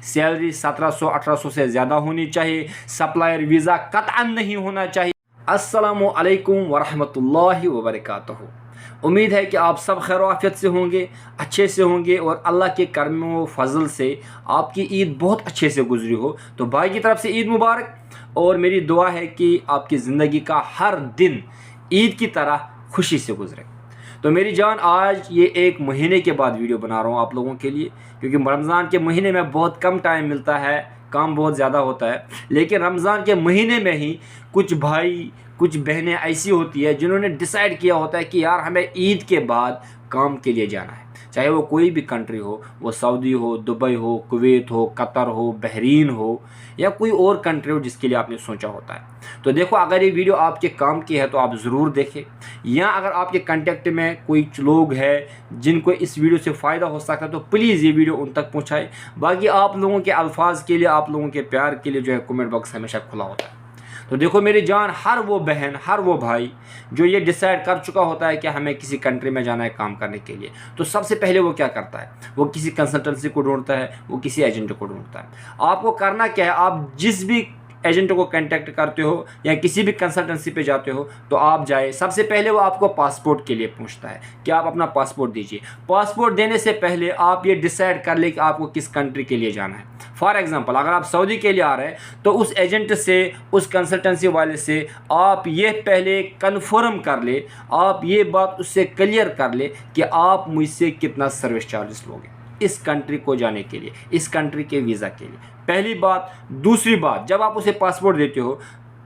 Salary 1700-1800 से ज़्यादा होनी चाहिए, सप्लायर वीज़ा कतअन नहीं होना चाहिए। अस्सलामु अलैकुम वरहमतुल्लाहि वबरकातुहू। उम्मीद है कि आप सब खैर आफियत से होंगे, अच्छे से होंगे और अल्लाह के करम व फजल से आपकी ईद बहुत अच्छे से गुजरी हो। तो भाई की तरफ से ईद मुबारक, और मेरी दुआ है कि आपकी ज़िंदगी का हर दिन ईद की तरह खुशी से गुजरे। तो मेरी जान, आज ये एक महीने के बाद वीडियो बना रहा हूँ आप लोगों के लिए, क्योंकि रमज़ान के महीने में बहुत कम टाइम मिलता है, काम बहुत ज़्यादा होता है। लेकिन रमज़ान के महीने में ही कुछ भाई कुछ बहनें ऐसी होती है जिन्होंने डिसाइड किया होता है कि यार हमें ईद के बाद काम के लिए जाना है, चाहे वो कोई भी कंट्री हो, वो सऊदी हो, दुबई हो, कुवैत हो, कतर हो, बहरीन हो, या कोई और कंट्री हो जिसके लिए आपने सोचा होता है। तो देखो, अगर ये वीडियो आपके काम की है तो आप ज़रूर देखें, या अगर आपके कांटेक्ट में कोई लोग हैं जिनको इस वीडियो से फ़ायदा हो सकता है तो प्लीज़ ये वीडियो उन तक पहुँचाएँ। बाकी आप लोगों के अल्फाज के लिए, आप लोगों के प्यार के लिए जो है कमेंट बॉक्स हमेशा खुला होता है। तो देखो मेरी जान, हर वो बहन, हर वो भाई जो ये डिसाइड कर चुका होता है कि हमें किसी कंट्री में जाना है काम करने के लिए, तो सबसे पहले वो क्या करता है, वो किसी कंसल्टेंसी को ढूंढता है, वो किसी एजेंट को ढूंढता है। आपको करना क्या है, आप जिस भी एजेंट को कांटेक्ट करते हो या किसी भी कंसल्टेंसी पे जाते हो तो आप जाए, सबसे पहले वो आपको पासपोर्ट के लिए पूछता है कि आप अपना पासपोर्ट दीजिए। पासपोर्ट देने से पहले आप ये डिसाइड कर ले कि आपको किस कंट्री के लिए जाना है। फॉर एग्जांपल, अगर आप सऊदी के लिए आ रहे हैं तो उस एजेंट से, उस कंसल्टेंसी वाले से आप ये पहले कन्फर्म कर ले, आप ये बात उससे क्लियर कर ले कि आप मुझसे कितना सर्विस चार्जेस लोगे इस कंट्री को जाने के लिए, इस कंट्री के वीज़ा के लिए। पहली बात। दूसरी बात, जब आप उसे पासपोर्ट देते हो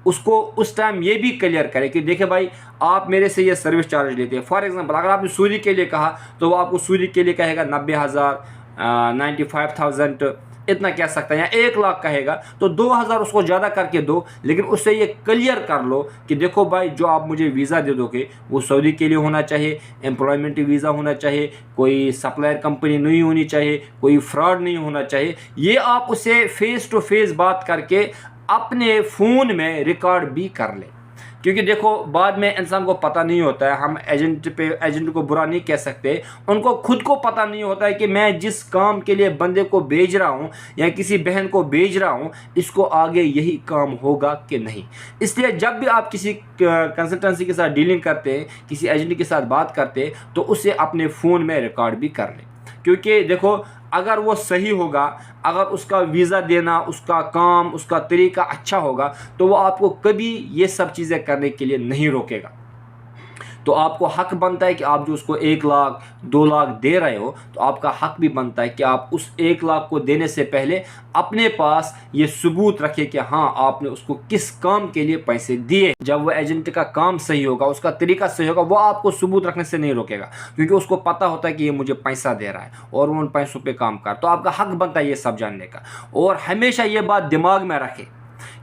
उसको उस टाइम ये भी क्लियर करें कि देखिए भाई, आप मेरे से ये सर्विस चार्ज लेते हैं। फॉर एग्जांपल, अगर आपने सूदी के लिए कहा तो वो आपको सूदी के लिए कहेगा 90,000, 95,000 इतना कह सकता है, या 1 लाख कहेगा तो 2,000 उसको ज़्यादा करके दो, लेकिन उससे ये क्लियर कर लो कि देखो भाई, जो आप मुझे वीज़ा दे दोगे वो सऊदी के लिए होना चाहिए, एम्प्लॉयमेंट वीज़ा होना चाहिए, कोई सप्लायर कंपनी नहीं होनी चाहिए, कोई फ्रॉड नहीं होना चाहिए। ये आप उसे फेस टू फेस बात करके अपने फ़ोन में रिकॉर्ड भी कर ले, क्योंकि देखो बाद में इंसान को पता नहीं होता है, हम एजेंट को बुरा नहीं कह सकते, उनको खुद को पता नहीं होता है कि मैं जिस काम के लिए बंदे को भेज रहा हूँ या किसी बहन को भेज रहा हूँ, इसको आगे यही काम होगा कि नहीं। इसलिए जब भी आप किसी कंसल्टेंसी के साथ डीलिंग करते हैं, किसी एजेंट के साथ बात करते हैं, तो उसे अपने फ़ोन में रिकॉर्ड भी कर लें, क्योंकि देखो अगर वो सही होगा, अगर उसका वीज़ा देना, उसका काम, उसका तरीका अच्छा होगा, तो वो आपको कभी ये सब चीज़ें करने के लिए नहीं रोकेगा। तो आपको हक बनता है कि आप जो उसको 1 लाख 2 लाख दे रहे हो, तो आपका हक भी बनता है कि आप उस 1 लाख को देने से पहले अपने पास ये सबूत रखें कि हाँ, आपने उसको किस काम के लिए पैसे दिए। जब वो एजेंट का काम सही होगा, उसका तरीका सही होगा, वो आपको सबूत रखने से नहीं रोकेगा, क्योंकि उसको पता होता है कि ये मुझे पैसा दे रहा है और वो उन पैसों पे काम कर। तो आपका हक बनता है ये सब जानने का। और हमेशा ये बात दिमाग में रखें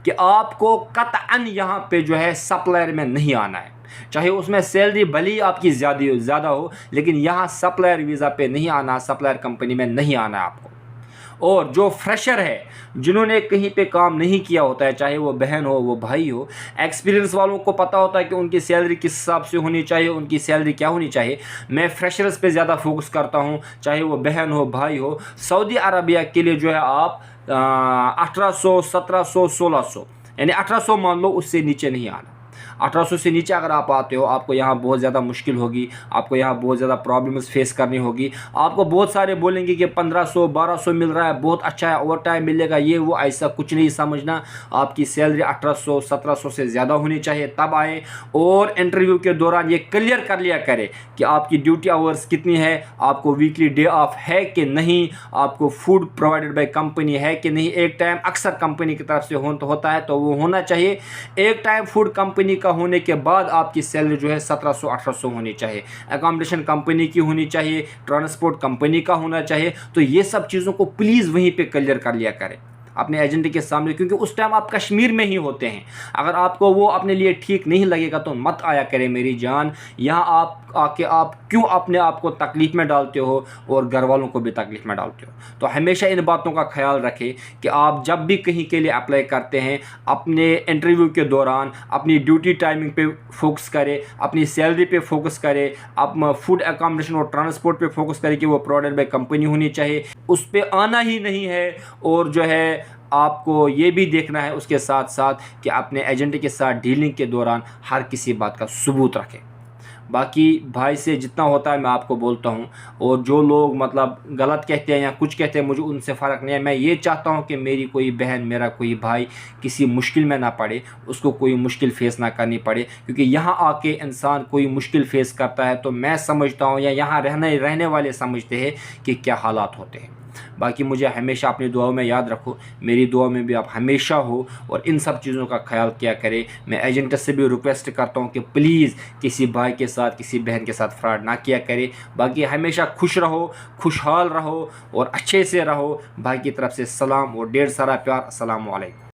कि आपको कतअन यहाँ पे जो है सप्लायर में नहीं आना है, चाहे उसमें सैलरी भली आपकी ज़्यादा हो, लेकिन यहाँ सप्लायर वीज़ा पे नहीं आना, सप्लायर कंपनी में नहीं आना है आपको। और जो फ्रेशर है, जिन्होंने कहीं पे काम नहीं किया होता है, चाहे वो बहन हो, वो भाई हो, एक्सपीरियंस वालों को पता होता है कि उनकी सैलरी किस हिसाब से होनी चाहिए, उनकी सैलरी क्या होनी चाहिए। मैं फ्रेशर्स पे ज़्यादा फोकस करता हूँ, चाहे वो बहन हो, भाई हो। सऊदी अरबिया के लिए जो है आप 1800, 1700, 1600, यानी 1800 मान लो, उससे नीचे नहीं आना। 1800 से नीचे अगर आप आते हो, आपको यहाँ बहुत ज़्यादा मुश्किल होगी, आपको यहाँ बहुत ज़्यादा प्रॉब्लम्स फेस करनी होगी। आपको बहुत सारे बोलेंगे कि 1500, 1200 मिल रहा है, बहुत अच्छा है, ओवर टाइम मिलेगा, ये वो। ऐसा कुछ नहीं समझना। आपकी सैलरी 1800, 1700 से ज़्यादा होनी चाहिए, तब आए। और इंटरव्यू के दौरान ये क्लियर कर लिया करें कि आपकी ड्यूटी आवर्स कितनी है, आपको वीकली डे ऑफ है कि नहीं, आपको फूड प्रोवाइडेड बाई कंपनी है कि नहीं। एक टाइम अक्सर कंपनी की तरफ से होता है, तो वो होना चाहिए। एक टाइम फूड कंपनी का होने के बाद आपकी सैलरी जो है 1700-1800 होनी चाहिए। अकोमोडेशन कंपनी की होनी चाहिए, ट्रांसपोर्ट कंपनी का होना चाहिए। तो ये सब चीज़ों को प्लीज़ वहीं पे क्लियर कर लिया करें। اپنے ایجنٹ کے سامنے، کیونکہ اس ٹائم آپ کشمیر میں ہی ہوتے ہیں۔ اگر آپ کو وہ اپنے لیے ٹھیک نہیں لگے گا تو مت آیا کرے میری جان، یہاں آپ آ کے آپ کیوں اپنے آپ کو تکلیف میں ڈالتے ہو اور گھر والوں کو بھی تکلیف میں ڈالتے ہو۔ تو ہمیشہ ان باتوں کا خیال رکھیں کہ آپ جب بھی کہیں کے لیے اپلائی کرتے ہیں، اپنے انٹرویو کے دوران اپنی ڈیوٹی ٹائمنگ پہ فوکس کرے، اپنی سیلری پہ فوکس کرے، فوڈ اکاموڈیشن اور ٹرانسپورٹ پہ فوکس کرے کہ وہ پرووائڈ بائی کمپنی ہونی چاہیے، اس پہ آنا ہی نہیں ہے۔ اور جو ہے آپ کو یہ بھی دیکھنا ہے اس کے ساتھ ساتھ کہ اپنے ایجنٹ کے ساتھ ڈیلنگ کے دوران ہر کسی بات کا ثبوت رکھیں۔ باقی بھائی سے جتنا ہوتا ہے میں آپ کو بولتا ہوں، اور جو لوگ مطلب غلط کہتے ہیں یا کچھ کہتے ہیں، مجھے ان سے فرق نہیں ہے۔ میں یہ چاہتا ہوں کہ میری کوئی بہن، میرا کوئی بھائی کسی مشکل میں نہ پڑے، اس کو کوئی مشکل فیس نہ کرنی پڑے، کیونکہ یہاں آ کے انسان کوئی مشکل فیس کرتا ہے تو میں سمجھتا ہوں یا یہاں رہنے والے سمجھتے ہیں کہ کیا حالات ہوتے ہیں۔ باقی مجھے ہمیشہ اپنی دعاؤں میں یاد رکھو، میری دعا میں بھی آپ ہمیشہ ہو، اور ان سب چیزوں کا خیال کیا کرے۔ میں ایجنٹ سے بھی ریکویسٹ کرتا ہوں کہ پلیز کسی بھائی کے ساتھ، کسی بہن کے ساتھ فراڈ نہ کیا کرے۔ باقی ہمیشہ خوش رہو، خوشحال رہو اور اچھے سے رہو۔ بھائی کی طرف سے سلام اور ڈھیر سارا پیار۔ السلام علیکم۔